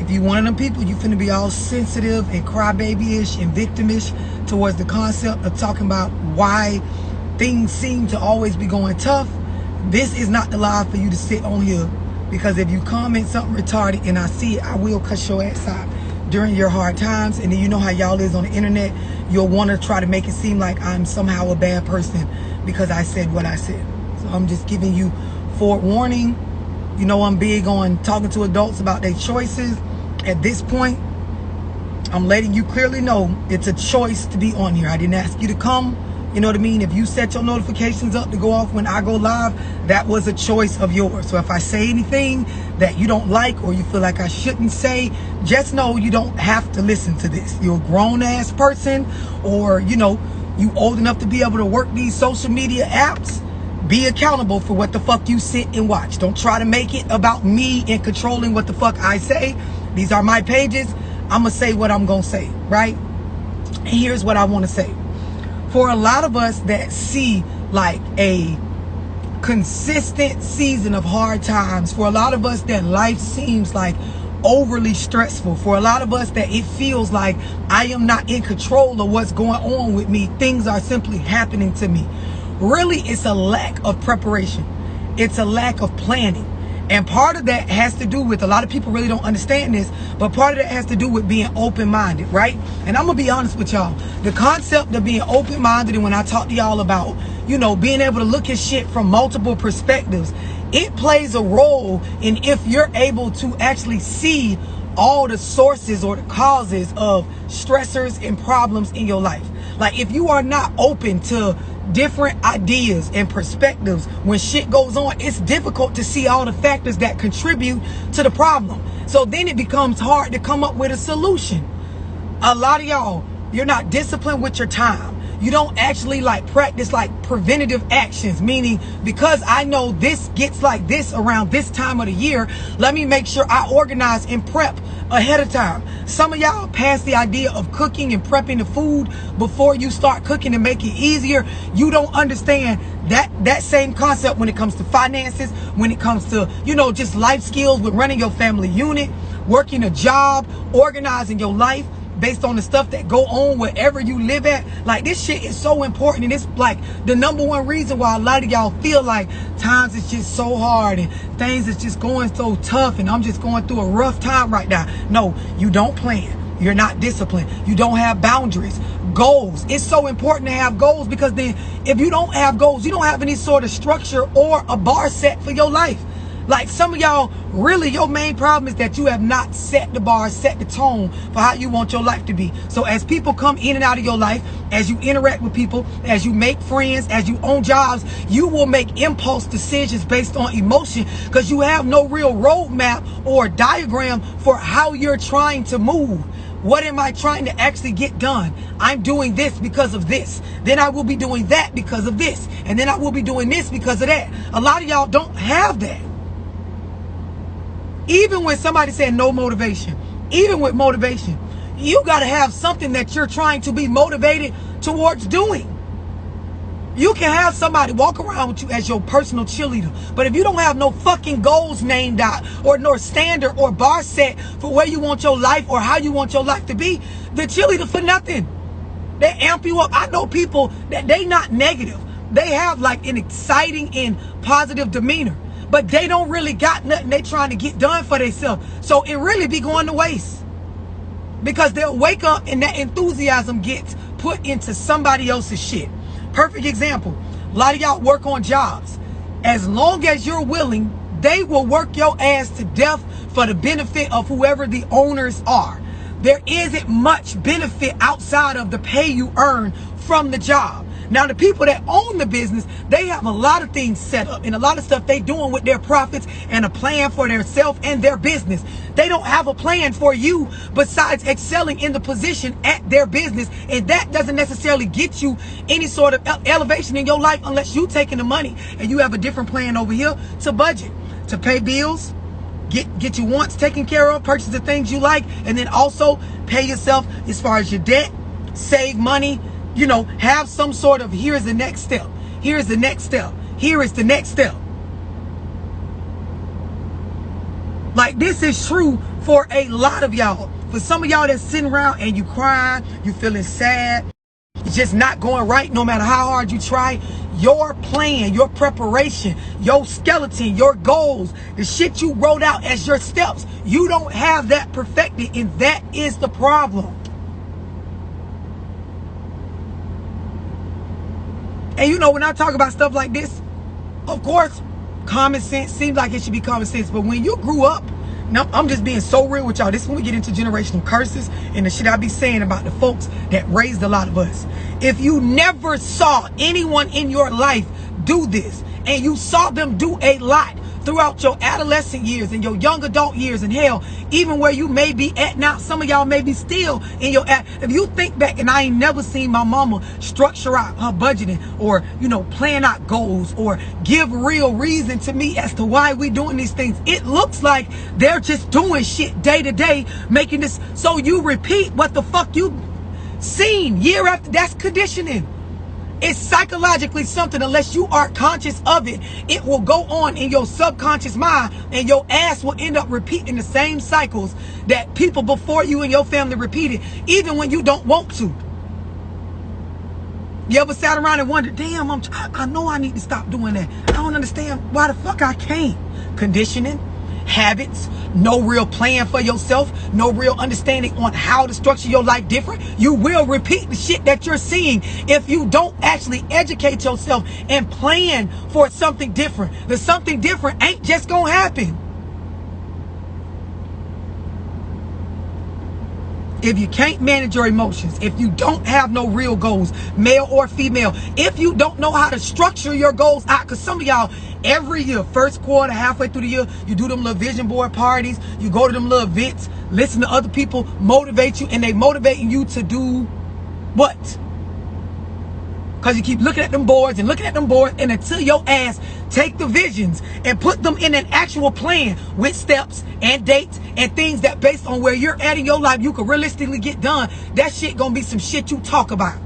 if you one of them people, you finna be all sensitive and crybaby-ish and victimish towards the concept of talking about why things seem to always be going tough, this is not the live for you to sit on here. Because if you comment something retarded and I see it, I will cuss your ass out during your hard times. And then you know how y'all is on the internet. You'll want to try to make it seem like I'm somehow a bad person because I said what I said. So I'm just giving you forewarning. You know, I'm big on talking to adults about their choices. At this point, I'm letting you clearly know it's a choice to be on here. I didn't ask you to come. You know what I mean? If you set your notifications up to go off when I go live, that was a choice of yours. So if I say anything that you don't like or you feel like I shouldn't say, just know you don't have to listen to this. You're a grown-ass person, or, you know, you old enough to be able to work these social media apps. Be accountable for what the fuck you sit and watch. Don't try to make it about me and controlling what the fuck I say. These are my pages. I'm going to say what I'm going to say, right? And here's what I want to say. For a lot of us that see like a consistent season of hard times, for a lot of us that life seems like overly stressful, for a lot of us that it feels like I am not in control of what's going on with me, things are simply happening to me. Really, it's a lack of preparation. It's a lack of planning. And part of that has to do with, a lot of people really don't understand this, but part of that has to do with being open-minded, right? And I'm going to be honest with y'all. The concept of being open-minded, and when I talk to y'all about, you know, being able to look at shit from multiple perspectives, it plays a role in if you're able to actually see all the sources or the causes of stressors and problems in your life. Like, if you are not open to different ideas and perspectives when shit goes on, it's difficult to see all the factors that contribute to the problem. So then it becomes hard to come up with a solution. A lot of y'all, you're not disciplined with your time. You don't actually like practice like preventative actions, meaning because I know this gets like this around this time of the year, let me make sure I organize and prep ahead of time. Some of y'all pass the idea of cooking and prepping the food before you start cooking to make it easier. You don't understand that same concept when it comes to finances, when it comes to, you know, just life skills with running your family unit, working a job, organizing your life based on the stuff that go on wherever you live at. Like, this shit is so important, and it's like the number one reason why a lot of y'all feel like times is just so hard and things is just going so tough and I'm just going through a rough time right now. No, you don't plan. You're not disciplined. You don't have boundaries. Goals. It's so important to have goals, because then if you don't have goals, you don't have any sort of structure or a bar set for your life. Like, some of y'all, really, your main problem is that you have not set the bar, set the tone for how you want your life to be. So as people come in and out of your life, as you interact with people, as you make friends, as you own jobs, you will make impulse decisions based on emotion, because you have no real roadmap or diagram for how you're trying to move. What am I trying to actually get done? I'm doing this because of this. Then I will be doing that because of this. And then I will be doing this because of that. A lot of y'all don't have that. Even when somebody said no motivation, even with motivation, you got to have something that you're trying to be motivated towards doing. You can have somebody walk around with you as your personal cheerleader, but if you don't have no fucking goals named out, or no standard or bar set for where you want your life or how you want your life to be, the cheerleader for nothing. They amp you up. I know people that they not negative. They have like an exciting and positive demeanor, but they don't really got nothing they trying to get done for themselves. So it really be going to waste, because they'll wake up and that enthusiasm gets put into somebody else's shit. Perfect example. A lot of y'all work on jobs. As long as you're willing, they will work your ass to death for the benefit of whoever the owners are. There isn't much benefit outside of the pay you earn from the job. Now, the people that own the business, they have a lot of things set up and a lot of stuff they doing with their profits and a plan for their self and their business. They don't have a plan for you besides excelling in the position at their business. And that doesn't necessarily get you any sort of elevation in your life unless you taking the money and you have a different plan over here to budget, to pay bills, get your wants taken care of, purchase the things you like, and then also pay yourself as far as your debt, save money. You know, have some sort of, here's the next step. Here's the next step. Here is the next step. Like, this is true For a lot of y'all. For some of y'all that's sitting around and you crying, you feeling sad, it's just not going right no matter how hard you try. Your plan, your preparation, your skeleton, your goals, the shit you wrote out as your steps, you don't have that perfected, and that is the problem. And you know, when I talk about stuff like this, of course, common sense seems like it should be common sense. But when you grew up, now I'm just being so real with y'all. This is when we get into generational curses and the shit I be saying about the folks that raised a lot of us. If you never saw anyone in your life do this, and you saw them do a lot throughout your adolescent years and your young adult years, and hell, even where you may be at now, some of y'all may be still in your if you think back, and I ain't never seen my mama structure out her budgeting, or you know, plan out goals, or give real reason to me as to why we doing these things. It looks like they're just doing shit day to day, making this so you repeat what the fuck you seen year after. That's conditioning. It's psychologically something. Unless you are conscious of it, it will go on in your subconscious mind, and your ass will end up repeating the same cycles that people before you and your family repeated, even when you don't want to. You ever sat around and wondered, damn, I know I need to stop doing that. I don't understand why the fuck I can't. Conditioning, habits, no real plan for yourself, no real understanding on how to structure your life different. You will repeat the shit that you're seeing if you don't actually educate yourself and plan for something different. The something different ain't just gonna happen. If you can't manage your emotions, if you don't have no real goals, male or female, if you don't know how to structure your goals out, because some of y'all, every year, first quarter, halfway through the year, you do them little vision board parties, you go to them little events, listen to other people motivate you, and they motivating you to do what? Because you keep looking at them boards and looking at them boards, and until your ass take the visions and put them in an actual plan with steps and dates and things that based on where you're at in your life you can realistically get done, that shit gonna be some shit you talk about.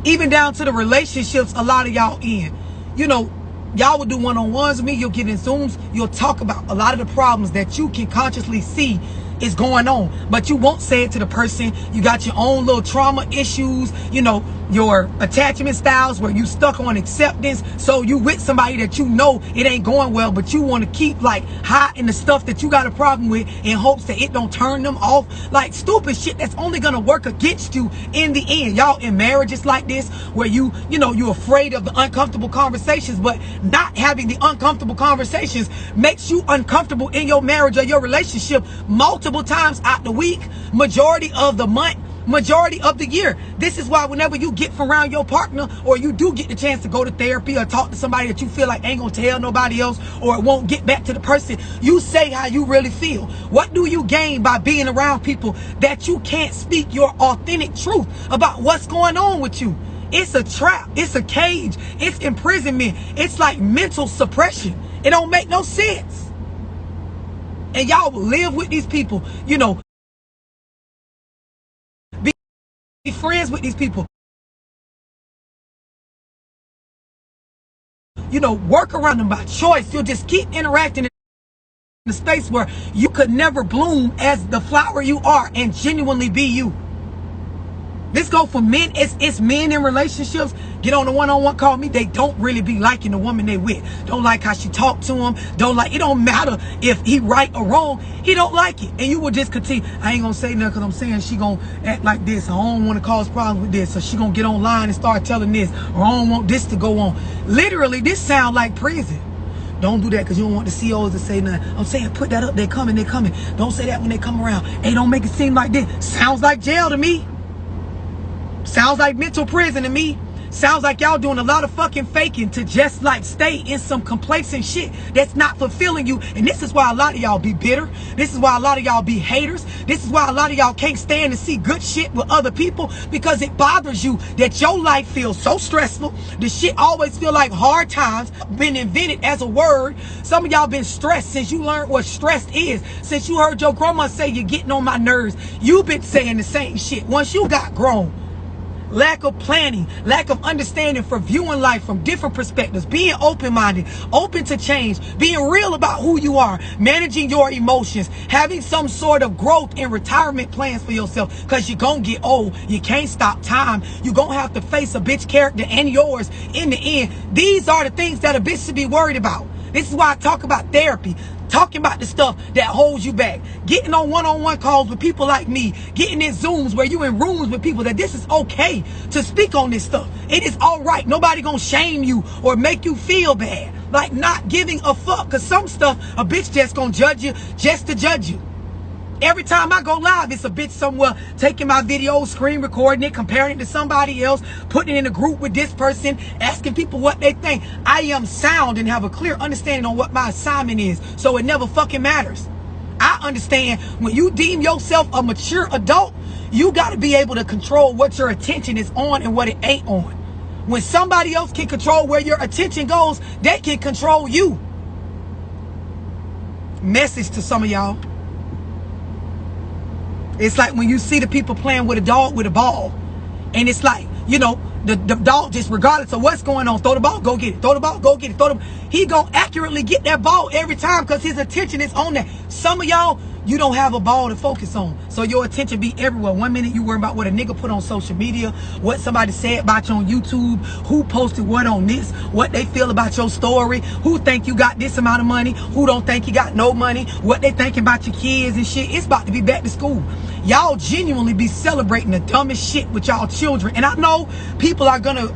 Even down to the relationships a lot of y'all in. You know, y'all will do one-on-ones with me, you'll get in Zooms, you'll talk about a lot of the problems that you can consciously see is going on, but you won't say it to the person. You got your own little trauma issues, you know, your attachment styles where you stuck on acceptance. So you with somebody that you know it ain't going well, but you want to keep like hiding the stuff that you got a problem with in hopes that it don't turn them off. Like stupid shit that's only gonna work against you in the end. Y'all in marriages like this where you know, you're afraid of the uncomfortable conversations, but not having the uncomfortable conversations makes you uncomfortable in your marriage or your relationship multiple times out the week, majority of the month, majority of the year. This is why whenever you get from around your partner, or you do get the chance to go to therapy or talk to somebody that you feel like ain't gonna tell nobody else, or it won't get back to the person, you say how you really feel. What do you gain by being around people that you can't speak your authentic truth about what's going on with you? It's a trap. It's a cage. It's imprisonment. It's like mental suppression. It don't make no sense. And y'all will live with these people, you know, be friends with these people, you know, work around them by choice. You'll just keep interacting in a space where you could never bloom as the flower you are and genuinely be you. This go for men. It's men in relationships. Get on the one-on-one call me. They don't really be liking the woman they with. Don't like how she talk to him. Don't like, it don't matter if he right or wrong. He don't like it. And you will just continue. I ain't gonna say nothing because I'm saying she gonna act like this. I don't want to cause problems with this. So she gonna get online and start telling this. Or I don't want this to go on. Literally, this sound like prison. Don't do that because you don't want the CEOs to say nothing. I'm saying put that up. They're coming. They're coming. Don't say that when they come around. Hey, don't make it seem like this. Sounds like jail to me. Sounds like mental prison to me. Sounds like y'all doing a lot of fucking faking to just like stay in some complacent shit that's not fulfilling you. And this is why a lot of y'all be bitter. This is why a lot of y'all be haters. This is why a lot of y'all can't stand to see good shit with other people, because it bothers you that your life feels so stressful. The shit always feel like hard times. Been invented as a word. Some of y'all been stressed since you learned what stress is. Since you heard your grandma say you're getting on my nerves. You've been saying the same shit once you got grown. lack of planning, lack of understanding for viewing life from different perspectives, being open-minded, open to change, being real about who you are, managing your emotions, having some sort of growth and retirement plans for yourself, because you're gonna get old. You can't stop time. You're gonna have to face a bitch character and yours in the end. These are the things that a bitch should be worried about. This is why I talk about therapy. Talking about the stuff that holds you back. Getting on one-on-one calls with people like me. Getting in Zooms where you in rooms with people that this is okay to speak on this stuff. It is all right. Nobody gonna shame you or make you feel bad. Like not giving a fuck. Because some stuff, a bitch just gonna judge you just to judge you. Every time I go live, it's a bitch somewhere taking my video, screen recording it, comparing it to somebody else, putting it in a group with this person, asking people what they think. I am sound and have a clear understanding on what my assignment is, so it never fucking matters. I understand when you deem yourself a mature adult, you got to be able to control what your attention is on and what it ain't on. When somebody else can control where your attention goes, they can control you. Message to some of y'all. It's like when you see the people playing with a dog with a ball. And it's like, you know, the dog just regardless of what's going on, throw the ball, go get it. Throw the ball, go get it. He gonna accurately get that ball every time because his attention is on that. Some of y'all, you don't have a ball to focus on. So your attention be everywhere. 1 minute you worry about what a nigga put on social media, what somebody said about you on YouTube, who posted what on this, what they feel about your story, who think you got this amount of money, who don't think you got no money, what they thinking about your kids and shit. It's about to be back to school. Y'all genuinely be celebrating the dumbest shit with y'all children. And I know people are gonna,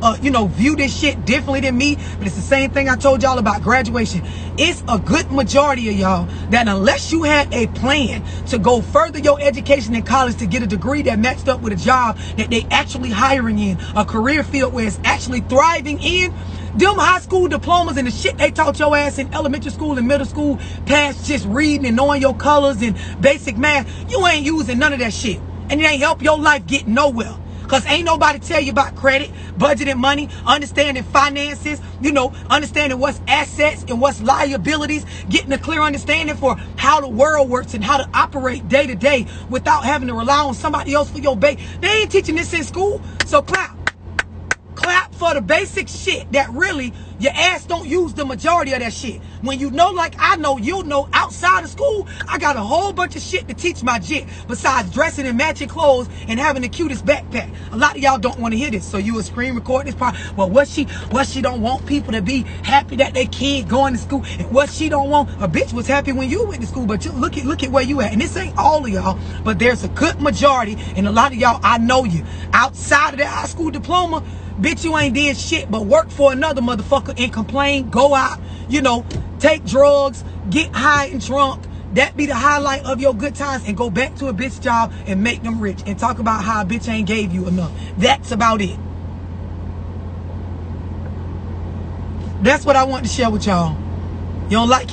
view this shit differently than me, but it's the same thing I told y'all about graduation. It's a good majority of y'all that unless you had a plan to go further your education in college to get a degree that matched up with a job that they actually hiring in, a career field where it's actually thriving in, them high school diplomas and the shit they taught your ass in elementary school and middle school, past just reading and knowing your colors and basic math, you ain't using none of that shit. And it ain't help your life get nowhere. Because ain't nobody tell you about credit, budgeting money, understanding finances, understanding what's assets and what's liabilities, getting a clear understanding for how the world works and how to operate day to day without having to rely on somebody else for your base. They ain't teaching this in school, so clap. Clap for the basic shit that really your ass don't use the majority of that shit. When you know, like I know, you'll know outside of school, I got a whole bunch of shit to teach my jit besides dressing and matching clothes and having the cutest backpack. A lot of y'all don't want to hear this, so you will screen record this part. Well, what she don't want people to be happy that their kid going to school, and what she don't want, a bitch was happy when you went to school, but you look at where you at. And this ain't all of y'all, but there's a good majority, and a lot of y'all, I know you. Outside of that high school diploma, bitch, you ain't did shit but work for another motherfucker and complain, go out, take drugs, get high and drunk. That be the highlight of your good times, and go back to a bitch job and make them rich and talk about how a bitch ain't gave you enough. That's about it. That's what I want to share with y'all. You don't like it?